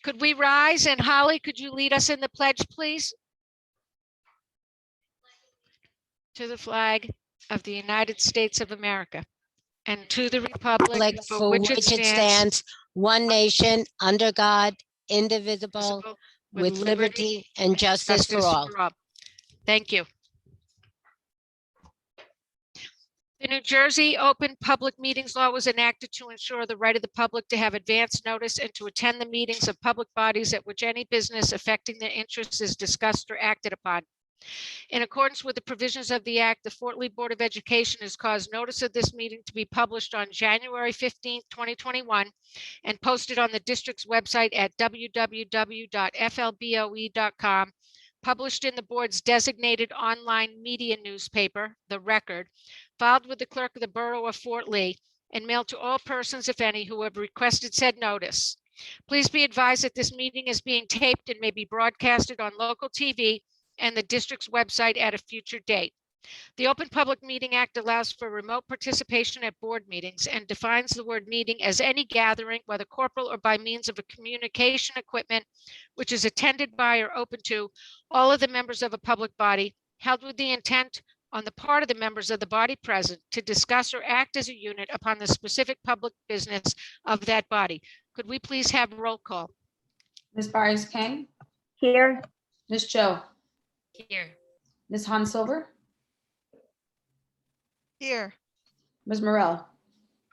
Could we rise? And Holly, could you lead us in the pledge, please? To the flag of the United States of America and to the republic for which it stands, one nation, under God, indivisible, with liberty and justice for all. Thank you. The New Jersey Open Public Meetings Law was enacted to ensure the right of the public to have advance notice and to attend the meetings of public bodies at which any business affecting their interests is discussed or acted upon. In accordance with the provisions of the Act, the Fort Lee Board of Education has caused notice of this meeting to be published on January 15th, 2021, and posted on the district's website at www.flboe.com, published in the board's designated online media newspaper, The Record, filed with the clerk of the Borough of Fort Lee, and mailed to all persons, if any, who have requested said notice. Please be advised that this meeting is being taped and may be broadcasted on local TV and the district's website at a future date. The Open Public Meeting Act allows for remote participation at board meetings and defines the word meeting as any gathering, whether corporal or by means of a communication equipment, which is attended by or open to all of the members of a public body, held with the intent on the part of the members of the body present to discuss or act as a unit upon the specific public business of that body. Could we please have a roll call? Ms. Byers King? Here. Ms. Joe? Here. Ms. Hansilver? Here. Ms. Morell?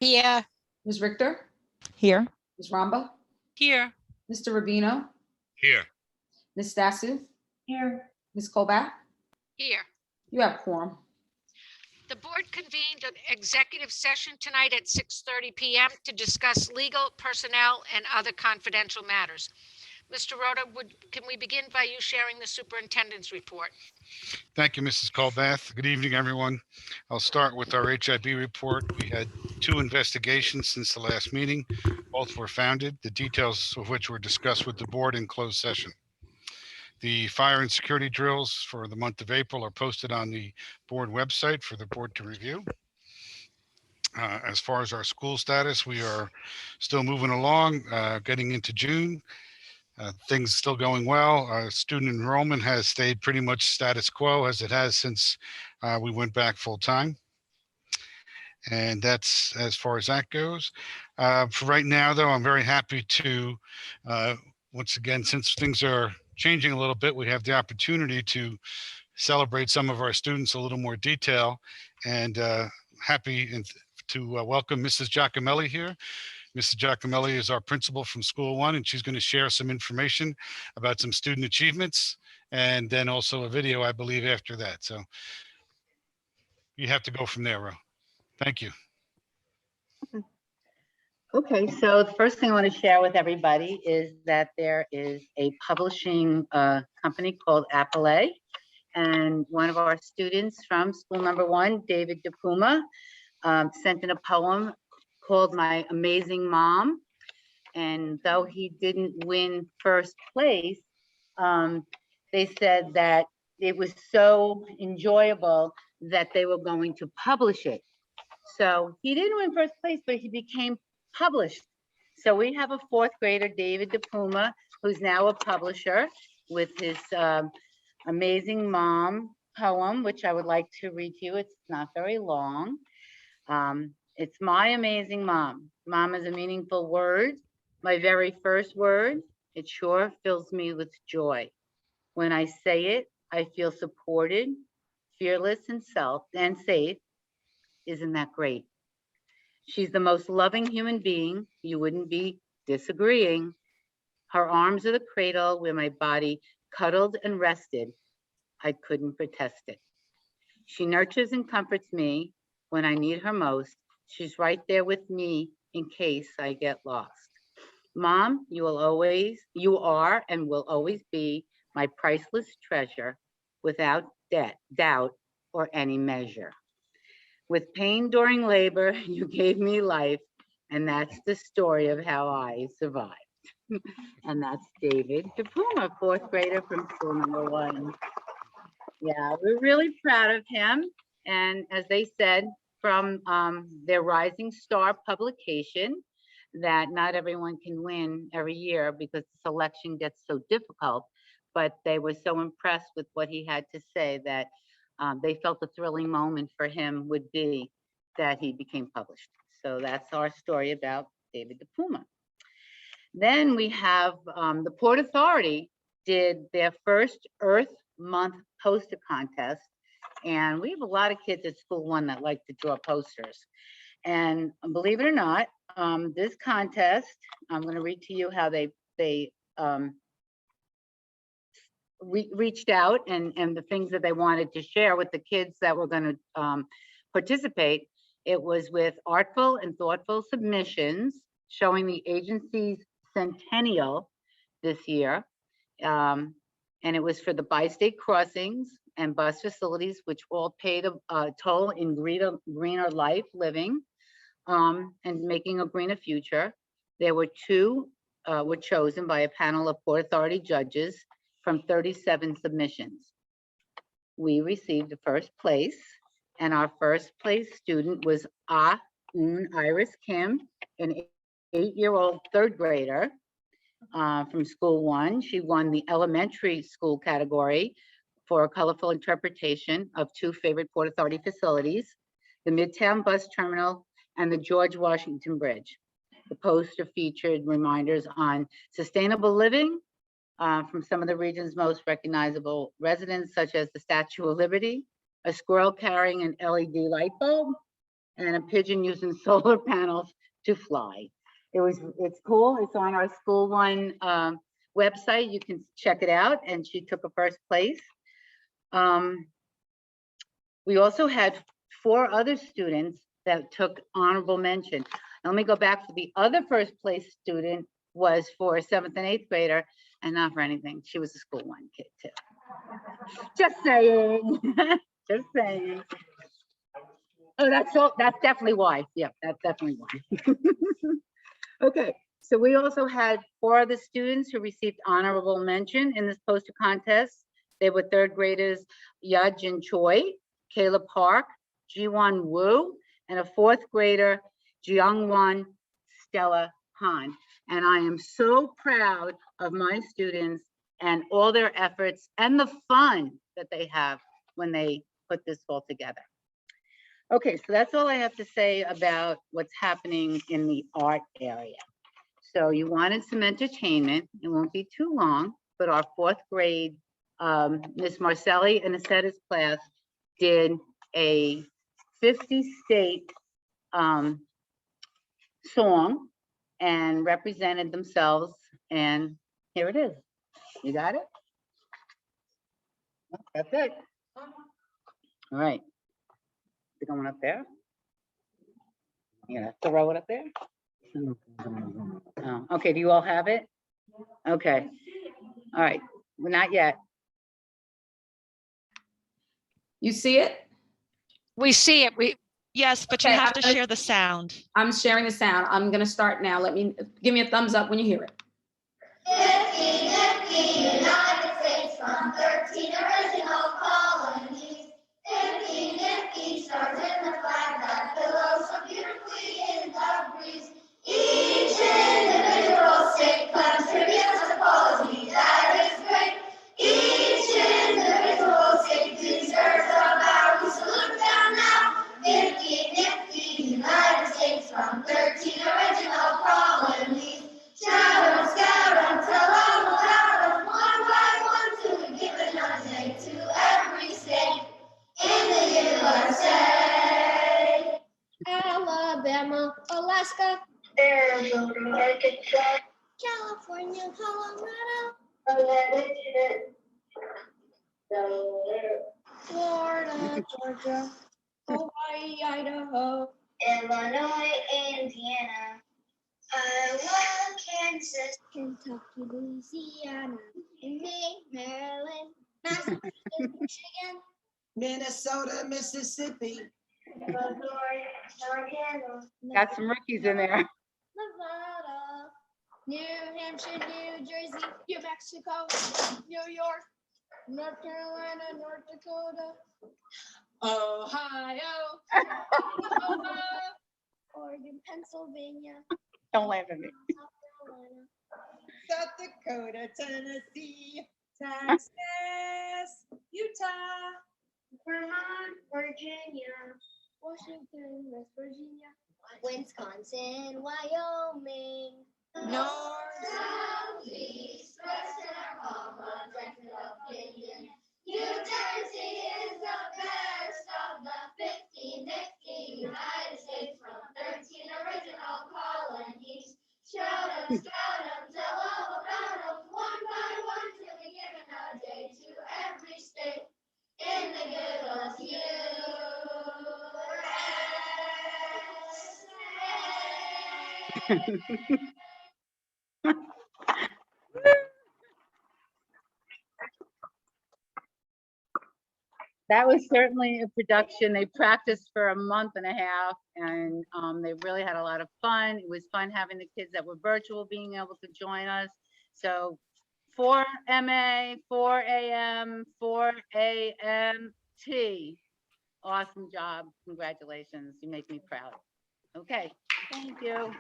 Here. Ms. Richter? Here. Ms. Ramba? Here. Mr. Rubino? Here. Ms. Stasu? Here. Ms. Colback? Here. You have quorum. The board convened an executive session tonight at 6:30 p.m. to discuss legal, personnel, and other confidential matters. Mr. Rhoda, can we begin by you sharing the superintendent's report? Thank you, Mrs. Colbath. Good evening, everyone. I'll start with our HIB report. We had 2 investigations since the last meeting. Both were founded, the details of which were discussed with the board in closed session. The fire and security drills for the month of April are posted on the board website for the board to review. As far as our school status, we are still moving along, getting into June. Things still going well. Student enrollment has stayed pretty much status quo as it has since we went back full time. And that's as far as that goes. For right now, though, I'm very happy to, once again, since things are changing a little bit, we have the opportunity to celebrate some of our students a little more detail, and happy to welcome Mrs. Giacomelli here. Mrs. Giacomelli is our principal from School 1, and she's going to share some information about some student achievements, and then also a video, I believe, after that. So you have to go from there, Ro. Thank you. Okay, so the first thing I want to share with everybody is that there is a publishing company called FLBOE, and one of our students from school number 1, David DePuma, sent in a poem called My Amazing Mom. And though he didn't win first place, they said that it was so enjoyable that they were going to publish it. So he didn't win first place, but he became published. So we have a 4th grader, David DePuma, who's now a publisher with his Amazing Mom poem, which I would like to read to you. It's not very long. It's my amazing mom. Mom is a meaningful word. My very first word. It sure fills me with joy. When I say it, I feel supported, fearless, and safe. Isn't that great? She's the most loving human being. You wouldn't be disagreeing. Her arms are the cradle where my body cuddled and rested. I couldn't protest it. She nurtures and comforts me when I need her most. She's right there with me in case I get lost. Mom, you are and will always be my priceless treasure without doubt or any measure. With pain during labor, you gave me life, and that's the story of how I survived. And that's David DePuma, 4th grader from school number 1. Yeah, we're really proud of him. And as they said, from their Rising Star publication, that not everyone can win every year because the selection gets so difficult, but they were so impressed with what he had to say that they felt the thrilling moment for him would be that he became published. So that's our story about David the Puma. Then we have the Port Authority did their first Earth Month poster contest. And we have a lot of kids at School One that like to draw posters. And believe it or not, this contest, I'm going to read to you how they reached out and the things that they wanted to share with the kids that were going to participate. It was with artful and thoughtful submissions showing the agency's centennial this year. And it was for the bi-state crossings and bus facilities, which all paid a toll in greener life living and making a greener future. There were two were chosen by a panel of Port Authority judges from 37 submissions. We received the first place, and our first place student was Iris Kim, an 8-year-old third grader from School One. She won the elementary school category for a colorful interpretation of two favorite Port Authority facilities, the Midtown Bus Terminal and the George Washington Bridge. The poster featured reminders on sustainable living from some of the region's most recognizable residents, such as the Statue of Liberty, a squirrel carrying an LED light bulb, and a pigeon using solar panels to fly. It's cool. It's on our School One website. You can check it out. And she took a first place. We also had 4 other students that took honorable mention. Now, let me go back to the other first place student was for a 7th and 8th grader, and not for anything. She was a School One kid too. Just saying. Just saying. Oh, that's definitely why. Yeah, that's definitely why. Okay, so we also had 4 other students who received honorable mention in this poster contest. They were 3rd graders Yajin Choi, Kayla Park, Jiwon Wu, and a 4th grader Jiangwan Stella Han. And I am so proud of my students and all their efforts and the fun that they have when they put this all together. Okay, so that's all I have to say about what's happening in the art area. So you wanted some entertainment. It won't be too long, but our 4th grade, Miss Marcelli and Acetta's class did a 50-state song and represented themselves. And here it is. You got it? That's it. All right. Is it going up there? Yeah, throw it up there. Oh, okay, do you all have it? Okay. All right. Well, not yet. You see it? We see it. Yes, but Okay, you have I'm to gonna- share the sound. I'm sharing the sound. I'm gonna start now. Give me a thumbs up when you hear it. 50, 50, United States from 13 original colonies. 50, 50, stars in the flag that billows so beautifully in the breeze. Each individual state contributes a quality that is great. Each individual state deserves a bow. We salute them now. 50, 50, United States from 13 original colonies. Shout 'em, scout 'em, tell 'em about 'em, one by one, till we give another day to every state in the USA. Alabama, Alaska, Arizona, Arkansas, California, Colorado, Connecticut, Delaware, Florida, Georgia, Hawaii, Idaho, Illinois, Indiana, Iowa, Kansas, Kentucky, Louisiana, Maine, Maryland, Massachusetts, Michigan, Minnesota, Mississippi. Illinois, Montana, Got some rookies in there. Nevada, New Hampshire, New Jersey, New Mexico, New York, North Carolina, North Dakota, Ohio, Oregon, Pennsylvania, Don't laugh at me. South Carolina, South Dakota, Tennessee, Texas, Utah, Vermont, Virginia, Washington, West Virginia, Wisconsin, Wyoming, North, South, East, West, and our common collective opinion. New Jersey is the best of the 15 nifty United States from 13 original colonies. Shout 'em, tell all about 'em, one by one till we give a day to every state in the good old USA. That was certainly a production. They practiced for a month and a half, and they really had a lot of fun. It was fun having the kids that were virtual being able to join us. So 4 MA, 4 AM, 4 AMT. Awesome job. Congratulations. You make me proud. Okay, thank you.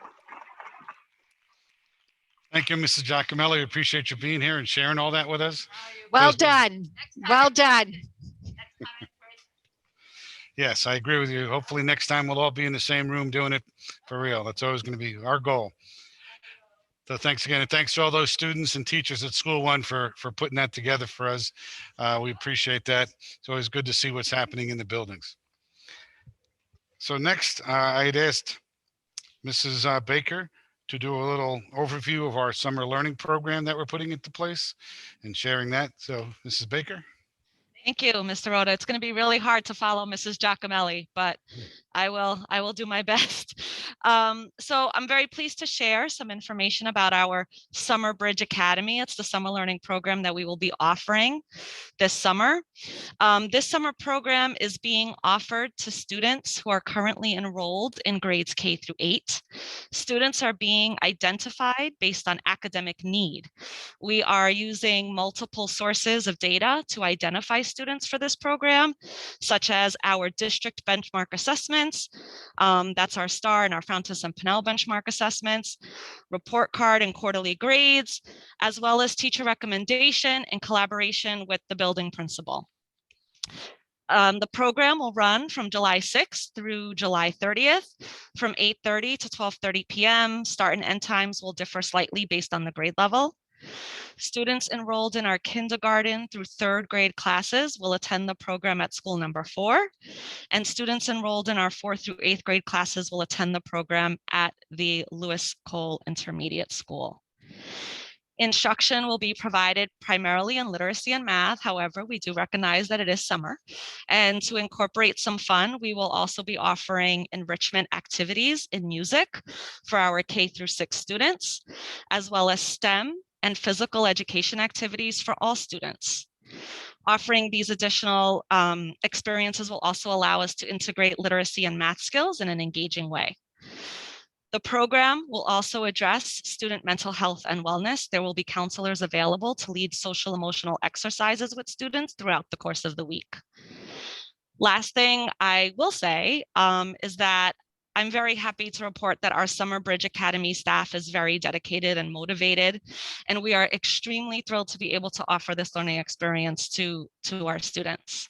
Thank you, Mrs. Giacomelli. We appreciate you being here and sharing all that with us. Well Feels good. done. Well done. Yes, I agree with you. Hopefully next time we'll all be in the same room doing it for real. That's always going to be our goal. So thanks again. And thanks to all those students and teachers at School One for putting that together for us. We appreciate that. It's always good to see what's happening in the buildings. So next, I had asked Mrs. Baker to do a little overview of our summer learning program that we're putting into place and sharing that. So Mrs. Baker. Thank you, Mr. Rhoda. It's going to be really hard to follow Mrs. Giacomelli, but I will do my best. So I'm very pleased to share some information about our Summer Bridge Academy. It's the summer learning program that we will be offering this summer. This summer program is being offered to students who are currently enrolled in grades K through 8. Students are being identified based on academic need. We are using multiple sources of data to identify students for this program, such as our district benchmark assessments. That's our STAR and our Fountas and Pinnell benchmark assessments, report card and quarterly grades, as well as teacher recommendation in collaboration with the building principal. The program will run from July 6th through July 30th from 8:30 to 12:30 p.m. Start and end times will differ slightly based on the grade level. Students enrolled in our kindergarten through 3rd grade classes will attend the program at school number 4, and students enrolled in our 4th through 8th grade classes will attend the program at the Lewis Cole Intermediate School. Instruction will be provided primarily in literacy and math. However, we do recognize that it is summer. And to incorporate some fun, we will also be offering enrichment activities in music for our K through 6 students, as well as STEM and physical education activities for all students. Offering these additional experiences will also allow us to integrate literacy and math skills in an engaging way. The program will also address student mental health and wellness. There will be counselors available to lead social emotional exercises with students throughout the course of the week. Last thing I will say is that I'm very happy to report that our Summer Bridge Academy staff is very dedicated and motivated, and we are extremely thrilled to be able to offer this learning experience to our students.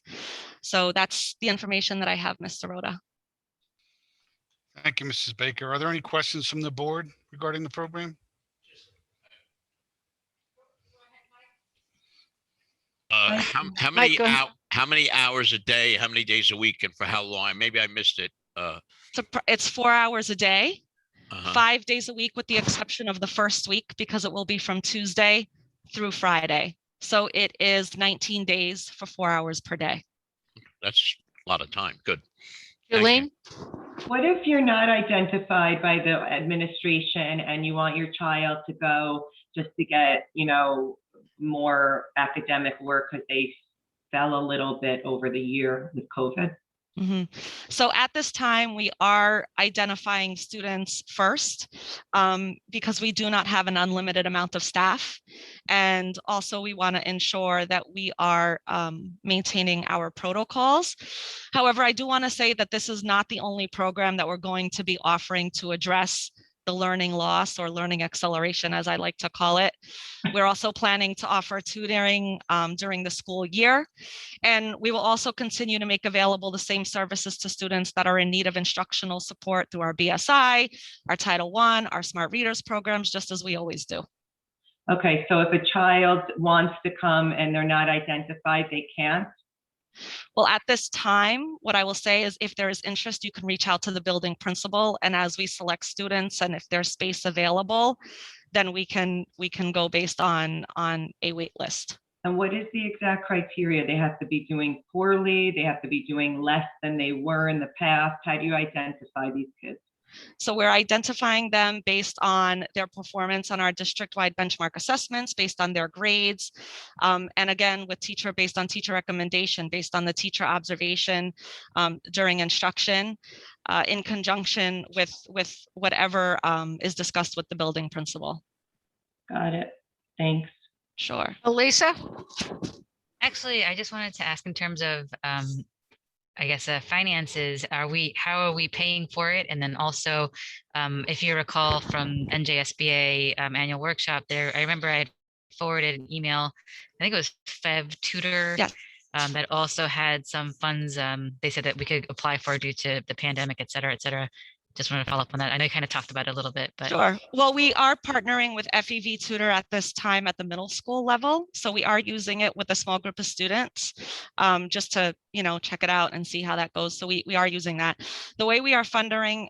So that's the information that I have, Mr. Rhoda. Thank you, Mrs. Baker. Are there any questions from the board regarding the program? How Mike, many hours a day, how many days a week, and for how long? Maybe I missed it. It's 4 hours a day, Uh-huh. 5 days a week, with the exception of the first week, because it will be from Tuesday through Friday. So it is 19 days for 4 hours per day. That's a lot of time. Good. Thank Jolene? What if you're not identified by the administration and you want your child to go just to get, more academic work because they fell a little bit over the year with COVID? Mhm. So at this time, we are identifying students first because we do not have an unlimited amount of staff. And also we want to ensure that we are maintaining our protocols. However, I do want to say that this is not the only program that we're going to be offering to address the learning loss or learning acceleration, as I like to call it. We're also planning to offer tutoring during the school year. And we will also continue to make available the same services to students that are in need of instructional support through our BSI, our Title I, our Smart Readers programs, just as we always do. Okay, so if a child wants to come and they're not identified, they can't? Well, at this time, what I will say is if there is interest, you can reach out to the building principal. And as we select students and if there's space available, then we can go based on a wait list. And what is the exact criteria? They have to be doing poorly, they have to be doing less than they were in the past. How do you identify these kids? So we're identifying them based on their performance on our district-wide benchmark assessments, based on their grades. And again, based on teacher recommendation, based on the teacher observation during instruction, in conjunction with whatever is discussed with the building principal. Got it. Thanks. Sure. Elisa? Actually, I just wanted to ask in terms of, I guess, finances, how are we paying for it? And then also, if you recall from NJSBA annual workshop there, I remember I had forwarded an email, I think it was Feb Tutor, Yes. that also had some funds they said that we could apply for due to the pandemic, et cetera, et cetera. Just wanted to follow up on that. I know you kind of talked about it a little bit, but. Sure. Well, we are partnering with FEV Tutor at this time at the middle school level. So we are using it with a small group of students just to, check it out and see how that goes. So we are using that. The way we are funding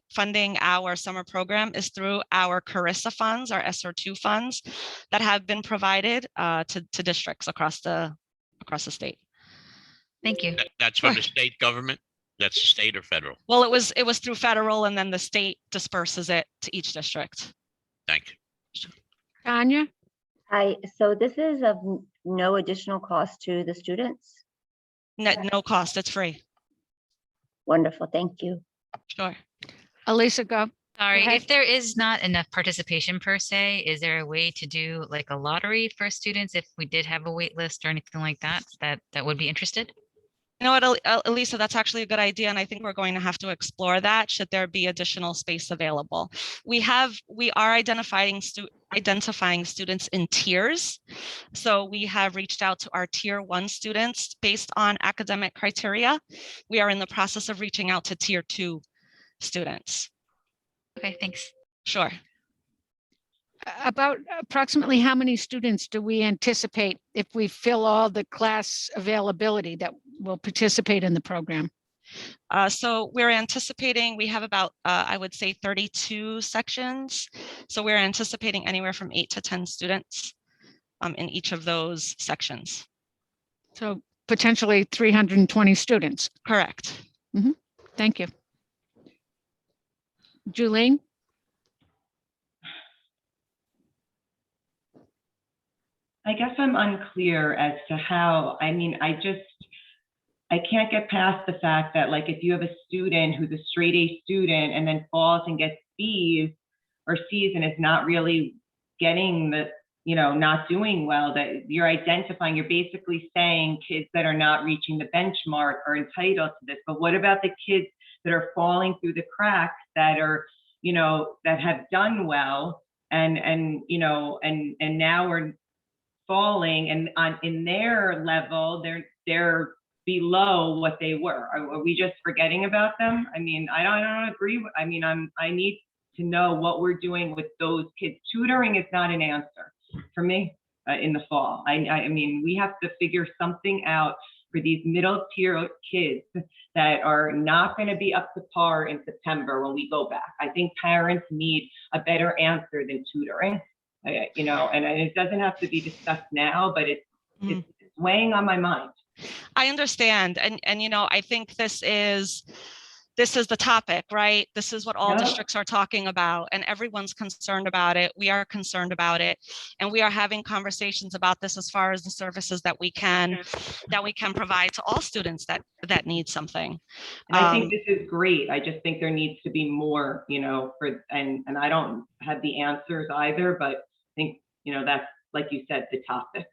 our summer program is through our Carissa funds, our SR2 funds that have been provided to districts across the state. Thank you. That's from the state government? That's state or federal? Well, it was through federal, and then the state disperses it to each district. Thank you. Tanya? Hi, so this is of no additional cost to the students? No cost, it's free. Wonderful, thank you. Sure. Elisa, go. Sorry, ahead. if there is not enough participation per se, is there a way to do like a lottery for students if we did have a wait list or anything like that would be interested? You know what, Elisa, that's actually a good idea. And I think we're going to have to explore that should there be additional space available. We are identifying students in tiers. So we have reached out to our tier 1 students based on academic criteria. We are in the process of reaching out to tier 2 students. Okay, thanks. Sure. About approximately how many students do we anticipate if we fill all the class availability that will participate in the program? So we're anticipating, we have about, I would say 32 sections. So we're anticipating anywhere from 8 to 10 students in each of those sections. So potentially 320 students. Correct. Thank you. Julene? I guess I'm unclear as to how, I can't get past the fact that, like, if you have a student who's a straight A student and then falls and gets B's or C's and is not really getting the, not doing well, that you're identifying, you're basically saying kids that are not reaching the benchmark are entitled to this. But what about the kids that are falling through the cracks that are, that have done well and now are falling and in their level, they're below what they were. Are we just forgetting about them? I don't agree. I need to know what we're doing with those kids. Tutoring is not an answer for me in the fall. We have to figure something out for these middle tier kids that are not going to be up to par in September when we go back. I think parents need a better answer than tutoring. And it doesn't have to be discussed now, but it's weighing on my mind. I understand. And I think this is this is the topic, right? This is what all Yep. districts are talking about, and everyone's concerned about it. We are concerned about it, and we are having conversations about this as far as the services that we can provide to all students that need something. And I think this is great. I just think there needs to be more, you know, and I don't have the answers either, but I think, you know, that's, like you said, the topic.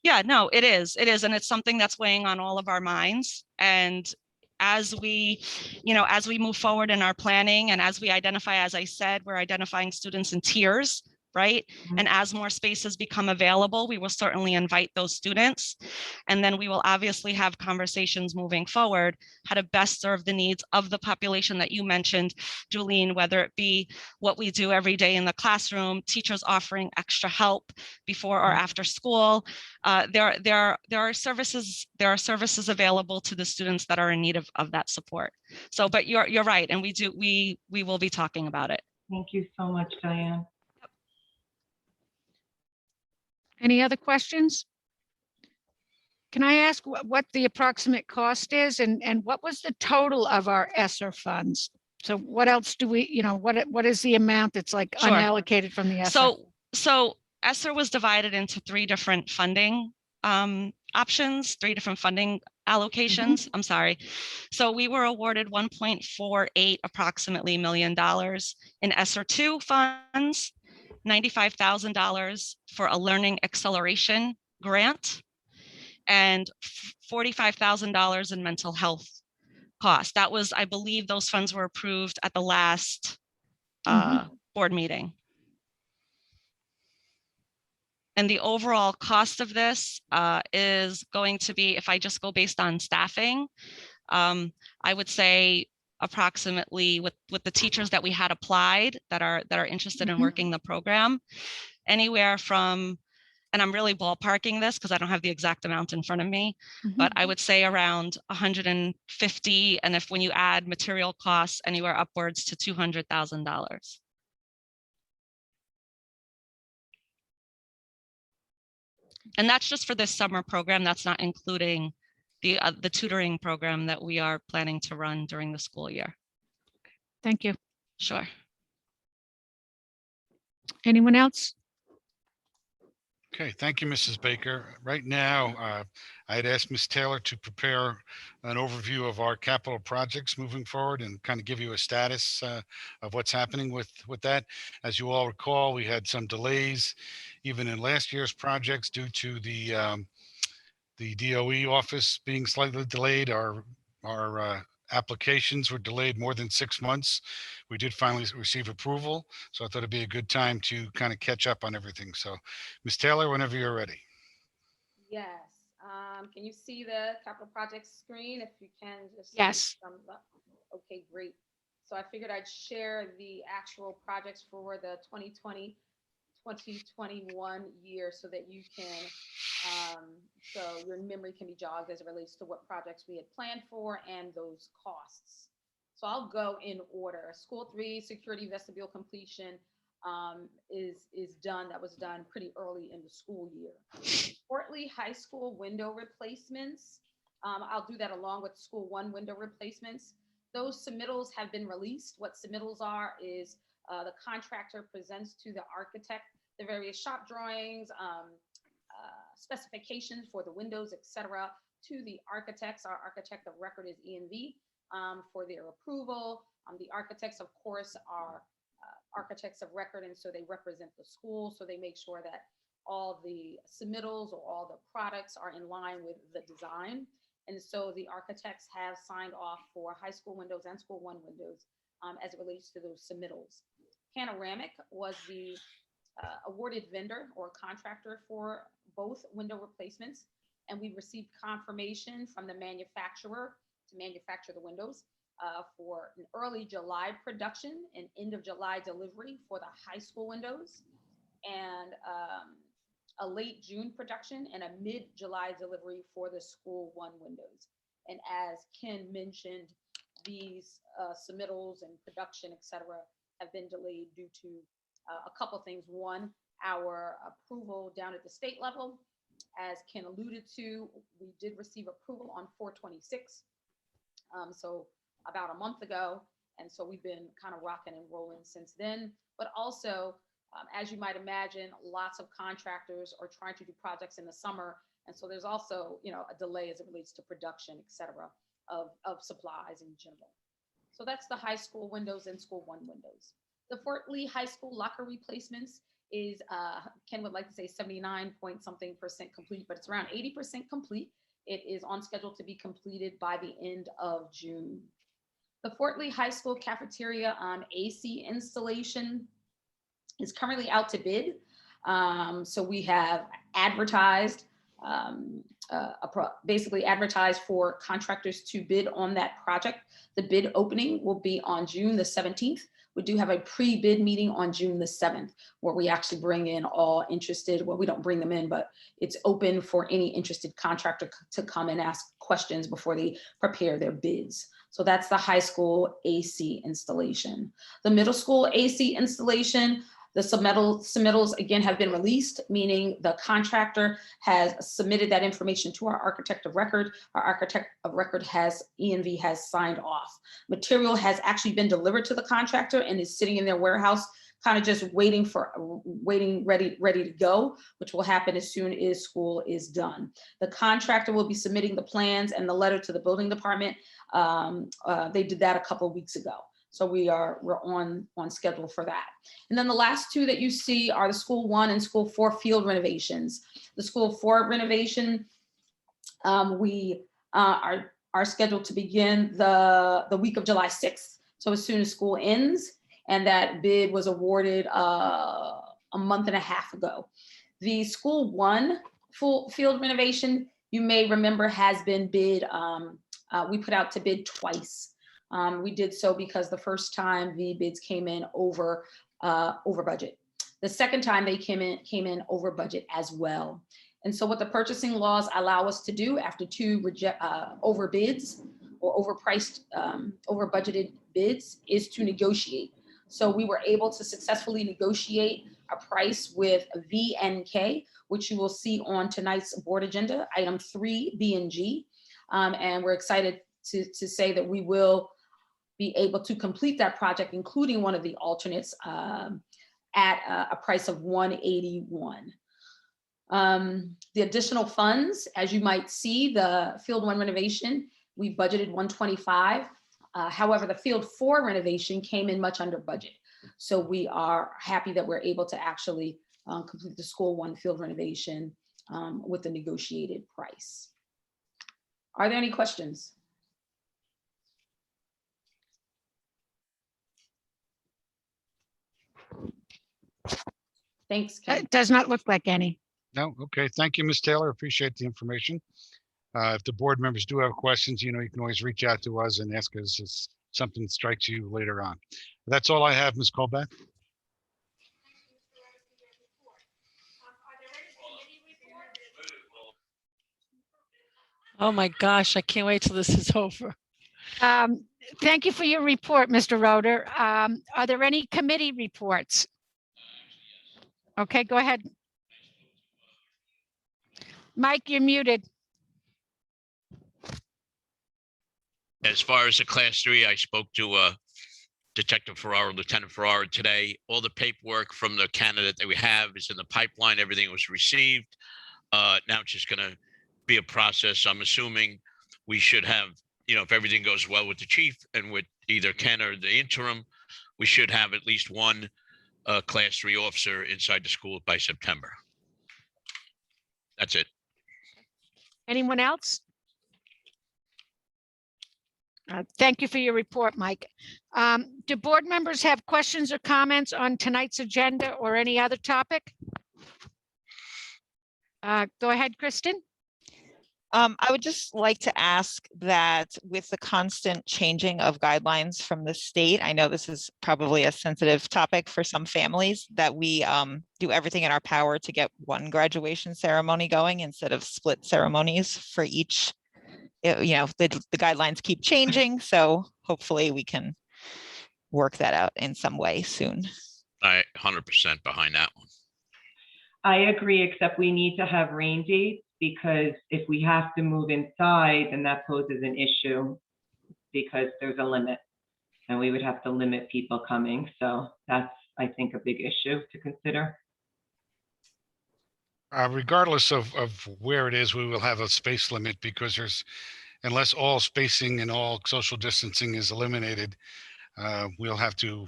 Yeah, no, it is. It is. And it's something that's weighing on all of our minds. And as we, as we move forward in our planning and as we identify, as I said, we're identifying students in tiers, right? And as more spaces become available, we will certainly invite those students. And then we will obviously have conversations moving forward, how to best serve the needs of the population that you mentioned, Julene, whether it be what we do every day in the classroom, teachers offering extra help before or after school. There are services available to the students that are in need of that support. So, but you're right. And we will be talking about it. Thank you so much, Diane. Any other questions? Can I ask what the approximate cost is and what was the total of our ESSER funds? So what else do we, what is the amount that's like Sure. unallocated from the ESSER? So ESSER was divided into 3 different funding options, 3 different funding allocations. I'm sorry. So we were awarded $1.48 approximately $1 million in ESSER 2 funds, $95,000 for a learning acceleration grant, and $45,000 in mental health costs. That was, I believe those funds were approved at the last board meeting. And the overall cost of this is going to be, if I just go based on staffing, I would say approximately with the teachers that we had applied that are interested in working the program, anywhere from, and I'm really ballparking this because I don't have the exact amount in front of me, but I would say around 150, and when you add material costs, anywhere upwards to $200,000. And that's just for this summer program. That's not including the tutoring program that we are planning to run during the school year. Thank you. Sure. Anyone else? Okay, thank you, Mrs. Baker. Right now, I had asked Ms. Taylor to prepare an overview of our capital projects moving forward and kind of give you a status of what's happening with that. As you all recall, we had some delays even in last year's projects due to the DOE office being slightly delayed. Our applications were delayed more than 6 months. We did finally receive approval, so I thought it'd be a good time to kind of catch up on everything. So, Ms. Taylor, whenever you're ready. Yes. Can you see the capital projects screen? If you can, just Yes. thumbs up. Okay, great. So I figured I'd share the actual projects for the 2020-2021 year so that you can, so your memory can be jogged as it relates to what projects we had planned for and those costs. So I'll go in order. School 3 security vestibule completion is done. That was done pretty early in the school year. Portley High School window replacements. I'll do that along with School 1 window replacements. Those submittals have been released. What submittals are is the contractor presents to the architect the various shop drawings, specifications for the windows, etc., to the architects. Our architect of record is E&V for their approval. The architects, of course, are architects of record, and so they represent the school, so they make sure that all the submittals or all the products are in line with the design. And so the architects have signed off for high school windows and School 1 windows as it relates to those submittals. Panoramic was the awarded vendor or contractor for both window replacements, and we received confirmation from the manufacturer to manufacture the windows for an early July production and end of July delivery for the high school windows, and a late June production and a mid-July delivery for the School 1 windows. And as Ken mentioned, these submittals and production, et cetera, have been delayed due to a couple of things. One, our approval down at the state level. As Ken alluded to, we did receive approval on 426. So about a month ago. And so we've been kind of rocking and rolling since then. But also, as you might imagine, lots of contractors are trying to do projects in the summer. And so there's also, a delay as it relates to production, et cetera, of supplies in general. So that's the high school windows and school one windows. The Fort Lee High School locker replacements is, Ken would like to say 79 point something % complete, but it's around 80% complete. It is on schedule to be completed by the end of June. The Fort Lee High School cafeteria AC installation is currently out to bid. So we have advertised, basically advertised for contractors to bid on that project. The bid opening will be on June the 17th. We do have a pre-bid meeting on June the 7th, where we actually bring in all interested, well, we don't bring them in, but it's open for any interested contractor to come and ask questions before they prepare their bids. So that's the high school AC installation. The middle school AC installation, the submittals again have been released, meaning the contractor has submitted that information to our architect of record. Our architect of record ENV has signed off. Material has actually been delivered to the contractor and is sitting in their warehouse, kind of just waiting, ready to go, which will happen as soon as school is done. The contractor will be submitting the plans and the letter to the building department. They did that a couple of weeks ago. So we're on schedule for that. And then the last two that you see are the school 1 and school 4 field renovations. The school 4 renovation, we are scheduled to begin the week of July 6th. So as soon as school ends, and that bid was awarded a month and a half ago. The school 1 full field renovation, you may remember, has been bid, we put out to bid twice. We did so because the first time the bids came in over budget. The second time they came in over budget as well. And so what the purchasing laws allow us to do after 2 over bids or overpriced, over budgeted bids is to negotiate. So we were able to successfully negotiate a price with VNK, which you will see on tonight's board agenda, item 3, B and G. And we're excited to say that we will be able to complete that project, including one of the alternates, at a price of $181. The additional funds, as you might see, the Field 1 renovation, we budgeted $125. However, the Field 4 renovation came in much under budget. So we are happy that we're able to actually complete the School 1 field renovation with the negotiated price. Are there any questions? Thanks, Ken. It does not look like any. No, okay. Thank you, Ms. Taylor. Appreciate the information. If the board members do have questions, you can always reach out to us and ask us if something strikes you later on. That's all I have, Ms. Colbeth. Oh my gosh, I can't wait till this is over. Thank you for your report, Mr. Roeder. Are there any committee reports? Okay, go ahead. Mike, you're muted. As far as the class 3, I spoke to Detective Ferrara, Lieutenant Ferrara today. All the paperwork from the candidate that we have is in the pipeline. Everything was received. Now it's just going to be a process. I'm assuming we should have, if everything goes well with the chief and with either Ken or the interim, we should have at least one class 3 officer inside the school by September. That's it. Anyone else? Thank you for your report, Mike. Do board members have questions or comments on tonight's agenda or any other topic? Go ahead, Kristen. I would just like to ask that with the constant changing of guidelines from the state, I know this is probably a sensitive topic for some families, that we do everything in our power to get one graduation ceremony going instead of split ceremonies for each. The guidelines keep changing, so hopefully we can work that out in some way soon. I 100% behind that one. I agree, except we need to have rain dates, because if we have to move inside, then that poses an issue. because there's a limit. And we would have to limit people coming. So that's, I think, a big issue to consider. Regardless of where it is, we will have a space limit because unless all spacing and all social distancing is eliminated, we'll have to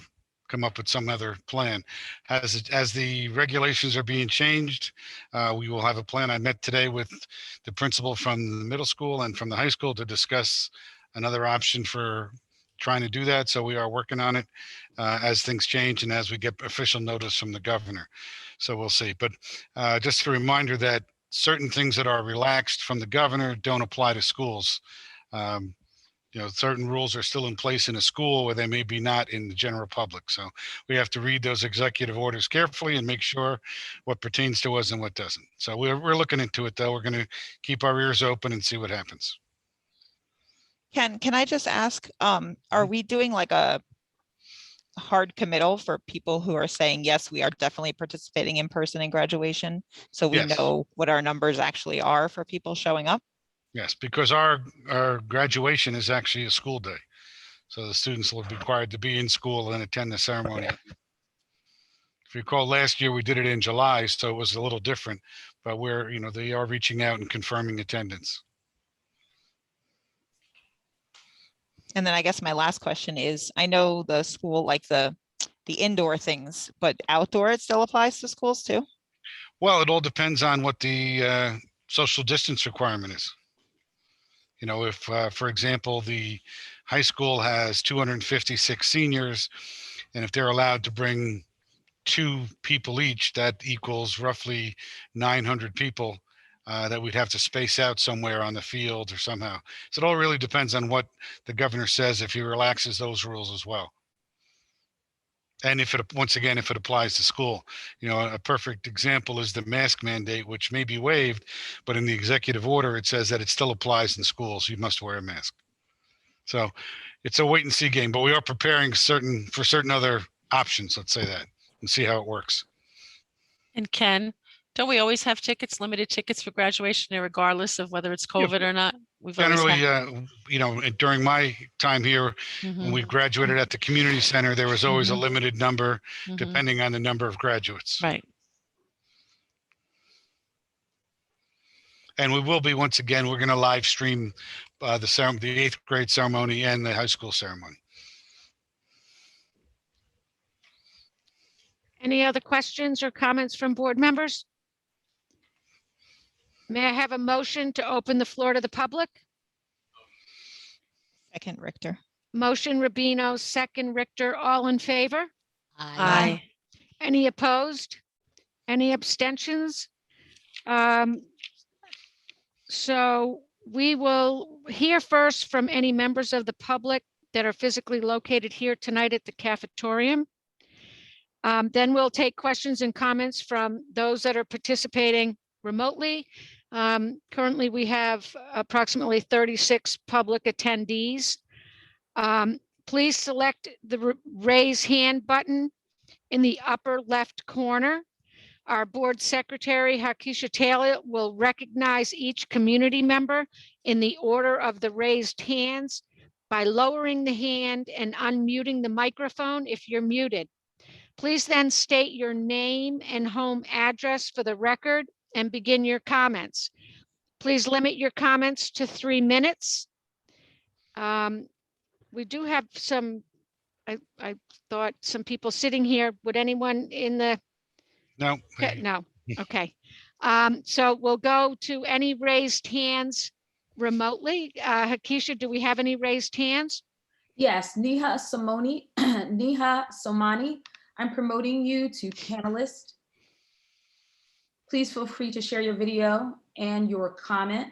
come up with some other plan. As the regulations are being changed, we will have a plan. I met today with the principal from the middle school and from the high school to discuss another option for trying to do that. So we are working on it as things change and as we get official notice from the governor. So we'll see. But just a reminder that certain things that are relaxed from the governor don't apply to schools. Certain rules are still in place in a school where they may be not in the general public. So we have to read those executive orders carefully and make sure what pertains to us and what doesn't. So we're looking into it, though. We're going to keep our ears open and see what happens. Can I just ask, are we doing like a hard committal for people who are saying, yes, we are definitely participating in person in graduation? So we Yes. know what our numbers actually are for people showing up? Yes, because our graduation is actually a school day. So the students will be required to be in school and attend the ceremony. If you recall, last year we did it in July, so it was a little different, but they are reaching out and confirming attendance. And then I guess my last question is, I know the school, like the indoor things, but outdoor, it still applies to schools too? Well, it all depends on what the social distance requirement is. If, for example, the high school has 256 seniors, and if they're allowed to bring 2 people each, that equals roughly 900 people that we'd have to space out somewhere on the field or somehow. So it all really depends on what the governor says, if he relaxes those rules as well. And if it applies to school. A perfect example is the mask mandate, which may be waived, but in the executive order, it says that it still applies in schools. You must wear a mask. So it's a wait and see game, but we are preparing for certain other options, let's say that, and see how it works. And Ken, don't we always have tickets, limited tickets for graduation, regardless of whether it's COVID or not? We've Generally, always during my time here, when we graduated at the community center, there was always a limited number, depending on the number of graduates. Right. And we will be, once again, we're going to live stream the 8th grade ceremony and the high school ceremony. Any other questions or comments from board members? May I have a motion to open the floor to the public? Second, Richter. Motion Rubino, second Richter, all in favor? Aye. Any opposed? Any abstentions? So we will hear first from any members of the public that are physically located here tonight at the cafetorium. Then we'll take questions and comments from those that are participating remotely. Currently, we have approximately 36 public attendees. Please select the raise hand button in the upper left corner. Our board secretary, Hakisha Taylor, will recognize each community member in the order of the raised hands by lowering the hand and unmuting the microphone if you're muted. Please then state your name and home address for the record and begin your comments. Please limit your comments to 3 minutes. We do have some, I thought some people sitting here. Would anyone in the? No. No, okay. So we'll go to any raised hands remotely. Hakisha, do we have any raised hands? Yes, Neha Somani, I'm promoting you to panelist. Please feel free to share your video and your comment.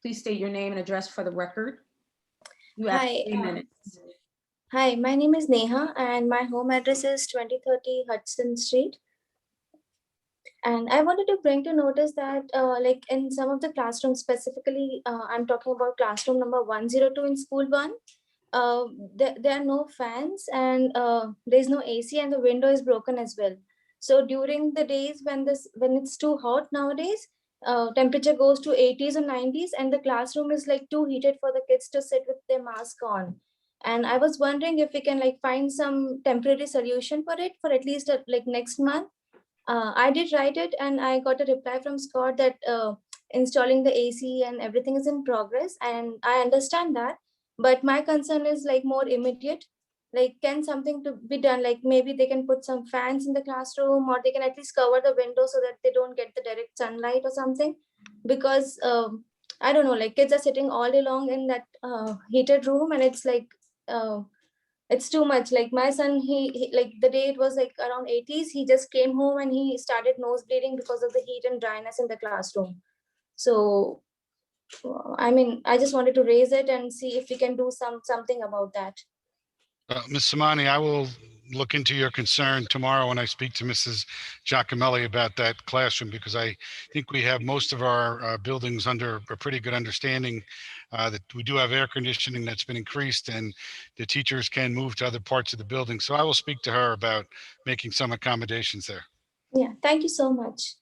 Please state your name and address for the record. You have 3 minutes. Hi, my name is Neha and my home address is 2030 Hudson Street. And I wanted to bring to notice that like in some of the classrooms, specifically, I'm talking about classroom number 102 in school 1. There are no fans and there's no AC and the window is broken as well. So during the days when it's too hot nowadays, temperature goes to 80s or 90s, and the classroom is like too heated for the kids to sit with their mask on. And I was wondering if we can like find some temporary solution for it for at least like next month. I did write it, and I got a reply from Scott that installing the AC and everything is in progress, and I understand that. But my concern is like more immediate. Like, can something to be done? Like maybe they can put some fans in the classroom, or they can at least cover the window so that they don't get the direct sunlight or something. Because I don't know, like kids are sitting all day long in that heated room, and it's like it's too much. Like my son, he like the day it was like around 80s, he just came home and he started nose bleeding because of the heat and dryness in the classroom. So I mean, I just wanted to raise it and see if we can do something about that. Ms. Simani, I will look into your concern tomorrow when I speak to Mrs. Giacomelli about that classroom, because I think we have most of our buildings under a pretty good understanding that we do have air conditioning that's been increased and the teachers can move to other parts of the building. So I will speak to her about making some accommodations there. Yeah, thank you so much.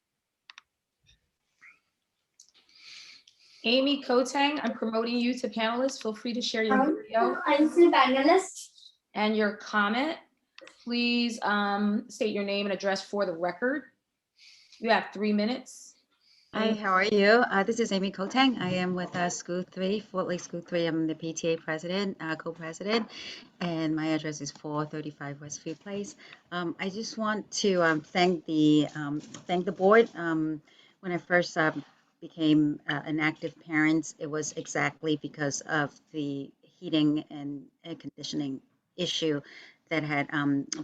Amy Kotang, I'm promoting you to panelist. Feel free to share your video I'm still panelist. and your comment. Please state your name and address for the record. You have 3 minutes. Hi, how are you? This is Amy Kotang. I am with School 3, Fort Lake School 3. I'm the PTA president, co-president, and my address is 435 Westfield Place. I just want to thank the board. When I first became an active parent, it was exactly because of the heating and air conditioning issue that had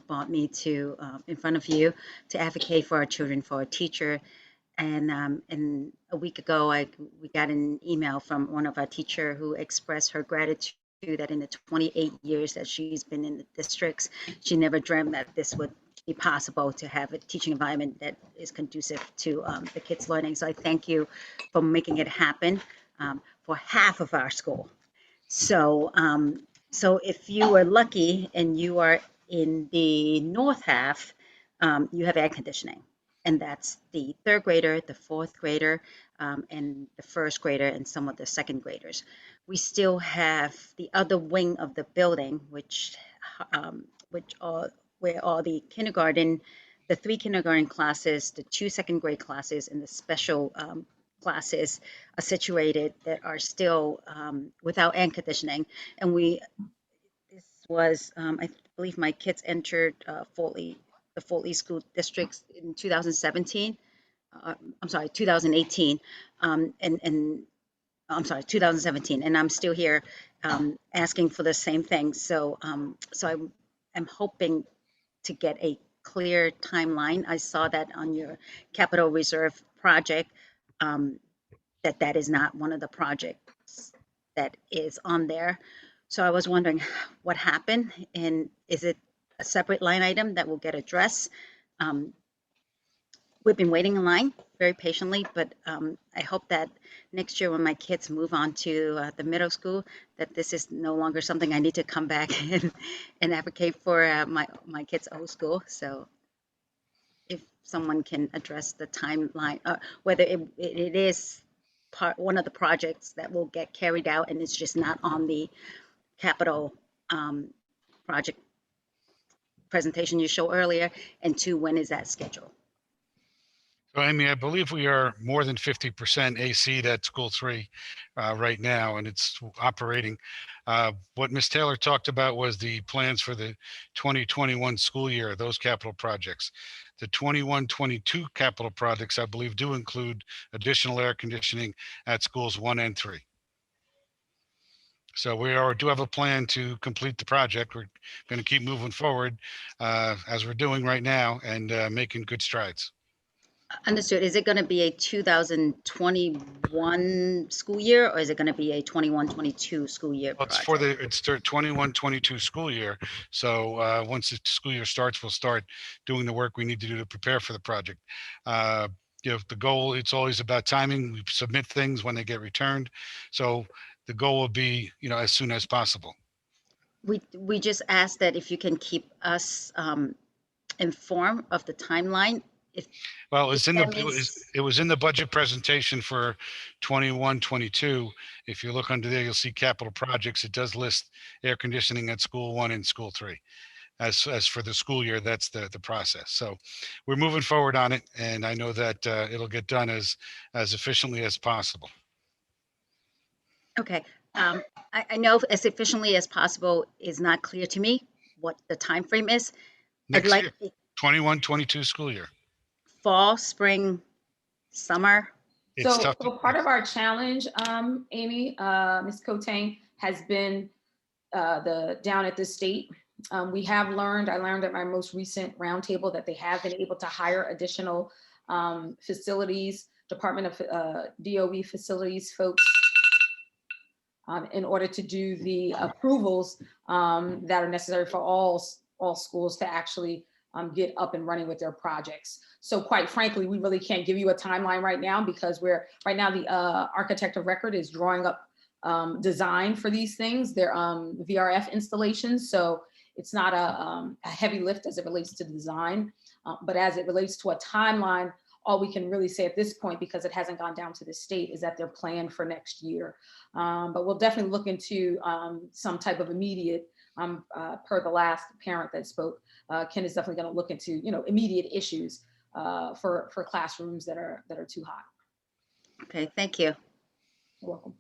brought me to in front of you to advocate for our children, for a teacher. And a week ago, we got an email from one of our teacher who expressed her gratitude that in the 28 years that she's been in the districts, she never dreamt that this would be possible to have a teaching environment that is conducive to the kids' learning. So I thank you for making it happen for half of our school. So, so if you are lucky and you are in the north half, you have air conditioning, and that's the third grader, the fourth grader, and the first grader, and some of the second graders. We still have the other wing of the building, which are where all the kindergarten, the 3 kindergarten classes, the 2 second grade classes, and the special classes are situated that are still without air conditioning. And this was, I believe my kids entered the Fort Lee School Districts in 2017. I'm sorry, 2018, and I'm sorry, 2017, and I'm still here asking for the same thing. So, so I'm hoping to get a clear timeline. I saw that on your capital reserve project, that is not one of the projects that is on there. So I was wondering what happened, and is it a separate line item that will get addressed? We've been waiting in line very patiently, but I hope that next year when my kids move on to the middle school, that this is no longer something I need to come back and advocate for my kids' old school. So if someone can address the timeline, whether it is one of the projects that will get carried out and it's just not on the capital project presentation you showed earlier, and 2, when is that scheduled? So Amy, I believe we are more than 50% AC at School 3 right now, and it's operating. What Ms. Taylor talked about was the plans for the 2021 school year, those capital projects. The 21-22 capital projects, I believe, do include additional air conditioning at schools 1 and 3. So we do have a plan to complete the project. We're going to keep moving forward as we're doing right now, and making good strides. Understood. Is it going to be a 2021 school year, or is it going to be a 21-22 school year Well, project? it's the 21-22 school year. So once the school year starts, we'll start doing the work we need to do to prepare for the project. You know, the goal, it's always about timing. We submit things when they get returned. So the goal will be, you know, as soon as possible. We just ask that if you can keep us informed of the timeline. Well, it's in the, that means- it was in the budget presentation for 21, 22. If you look under there, you'll see capital projects. It does list air conditioning at school 1 and school 3. As for the school year, that's the process. So we're moving forward on it, and I know that it'll get done as efficiently as possible. Okay, I know as efficiently as possible is not clear to me what the time frame is. I'd Next like year, 21, 22 school year. fall, spring, summer. It's So, tough. so part of our challenge, Amy, Ms. Kotang, has been down at the state. We have learned, I learned at my most recent roundtable that they have been able to hire additional facilities, Department of DOE facilities folks, in order to do the approvals that are necessary for all schools to actually get up and running with their projects. So quite frankly, we really can't give you a timeline right now because right now the architect of record is drawing up design for these things. They're VRF installations. So it's not a heavy lift as it relates to design, but as it relates to a timeline, all we can really say at this point, because it hasn't gone down to the state, is that they're planned for next year. But we'll definitely look into some type of immediate, per the last parent that spoke, Ken is definitely going to look into, immediate issues for classrooms that are too hot. Okay, thank you. You're welcome.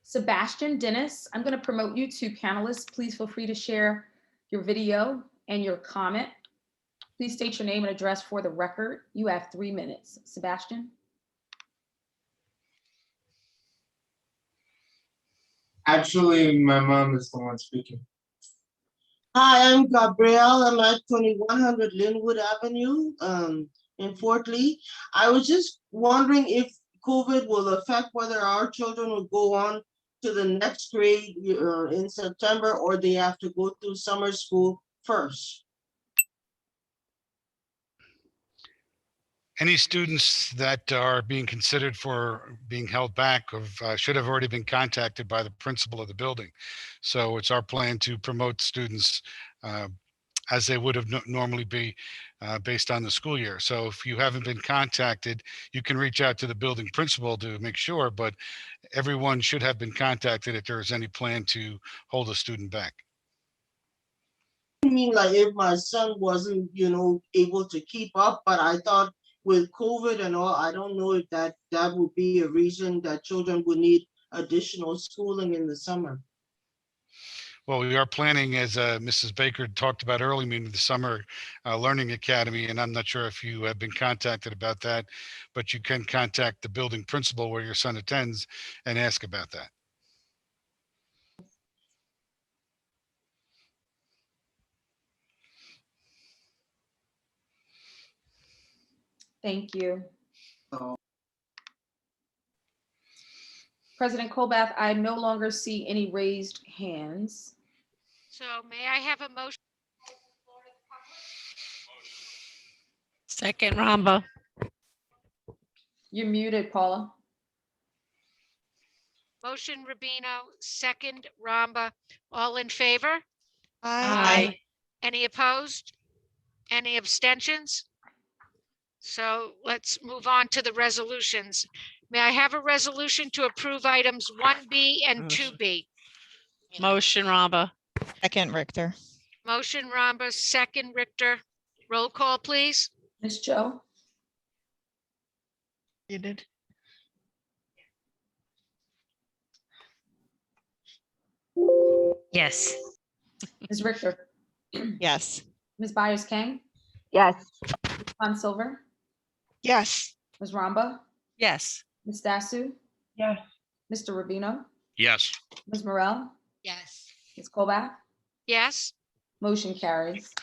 Sebastian Dennis, I'm going to promote you to panelists. Please feel free to share your video and your comment. Please state your name and address for the record. You have 3 minutes. Sebastian. Actually, my mom is the one speaking. Hi, I'm Gabrielle. I'm at 2100 Linwood Avenue in Fort Lee. I was just wondering if COVID will affect whether our children will go on to the next grade in September, or they have to go through summer school first. Any students that are being considered for being held back should have already been contacted by the principal of the building. So it's our plan to promote students as they would have normally be based on the school year. So if you haven't been contacted, you can reach out to the building principal to make sure, but everyone should have been contacted if there is any plan to hold a student back. I mean, like if my son wasn't, able to keep up, but I thought with COVID and all, I don't know if that would be a reason that children would need additional schooling in the summer. Well, we are planning, as Mrs. Baker talked about earlier, the Summer Learning Academy, and I'm not sure if you have been contacted about that, but you can contact the building principal where your son attends and ask about that. Thank you. President Colbath, I no longer see any raised hands. So may I have a motion? Second, Ramba. You're muted, Paula. Motion Rubino, second Ramba. All in favor? Aye. Any opposed? Any abstentions? So let's move on to the resolutions. May I have a resolution to approve items 1B and 2B? Motion, Ramba. Second, Richter. Motion Ramba, second Richter. Roll call, please. Ms. Joe? You did. Yes. Ms. Richter? Yes. Ms. Byers-Kang? Yes. Ms. Silver? Yes. Ms. Ramba? Yes. Ms. Dasu? Yes. Mr. Rubino? Yes. Ms. Morel? Yes. Ms. Colbath? Yes. Motion carries.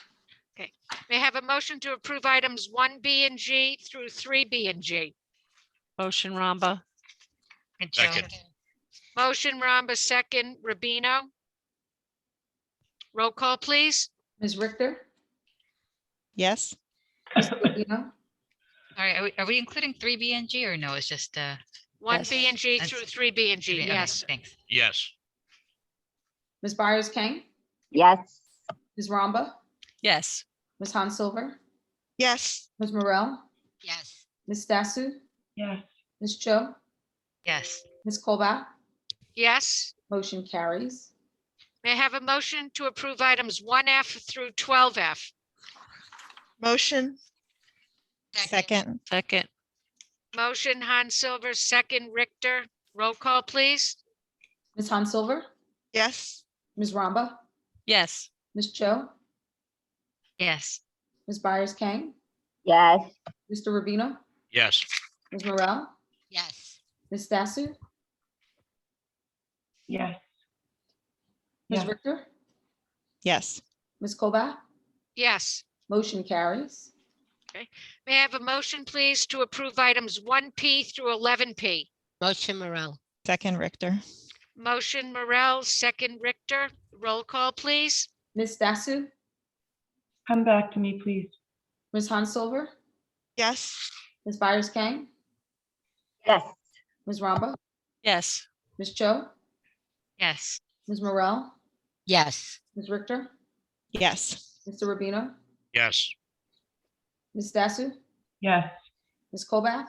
May I have a motion to approve items 1B and G through 3B and G? Motion, Ramba. Second. Motion Ramba, second Rubino. Roll call, please. Ms. Richter? Yes. Mr. Rubino? All right, are we including 3B and G or no? It's just 1B and G That's- through 3B and G, okay, yes. thanks. Yes. Ms. Byers-Kang? Yes. Ms. Ramba, Yes. Ms. Han Silver, Yes. Ms. Morel, Yes. Ms. Stasu, Yes. Ms. Cho, Yes. Ms. Colback, Yes. motion carries. May I have a motion to approve items 1F through 12F? Motion. Second. Second. Motion Hans Silver, second Richter. Roll call, please. Ms. Han Silver, Yes. Ms. Ramba, Yes. Ms. Cho, Yes. Ms. Byers Kane, Yes. Mr. Rubino, Yes. Ms. Morel, Yes. Ms. Stasu, Yes. Ms. Yes. Richter, Yes. Ms. Colback, Yes. motion carries. May I have a motion, please, to approve items 1P through 11P? Motion Morel. Second Richter. Motion Morel, second Richter. Roll call, please. Ms. Stasu, Come back to me, please. Ms. Han Silver, Yes. Ms. Byers Kane, Yes. Ms. Ramba, Yes. Ms. Cho, Yes. Ms. Morel, Yes. Ms. Richter, Yes. Mr. Rubino, Yes. Ms. Stasu, Yes. Ms. Colback,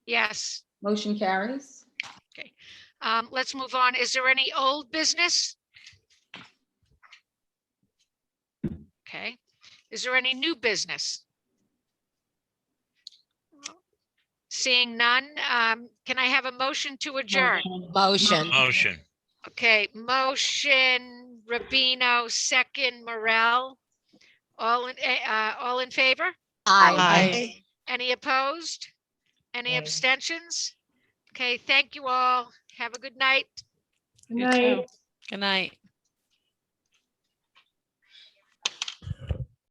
Yes. motion carries. Let's move on. Is there any old business? Okay. Is there any new business? Seeing none, can I have a motion to adjourn? Motion. Motion. Okay, motion Rubino, second Morel. All in favor? Aye. Any opposed? Any Aye. abstentions? Okay, thank you all. Have a good night. Good You night. too. Good night.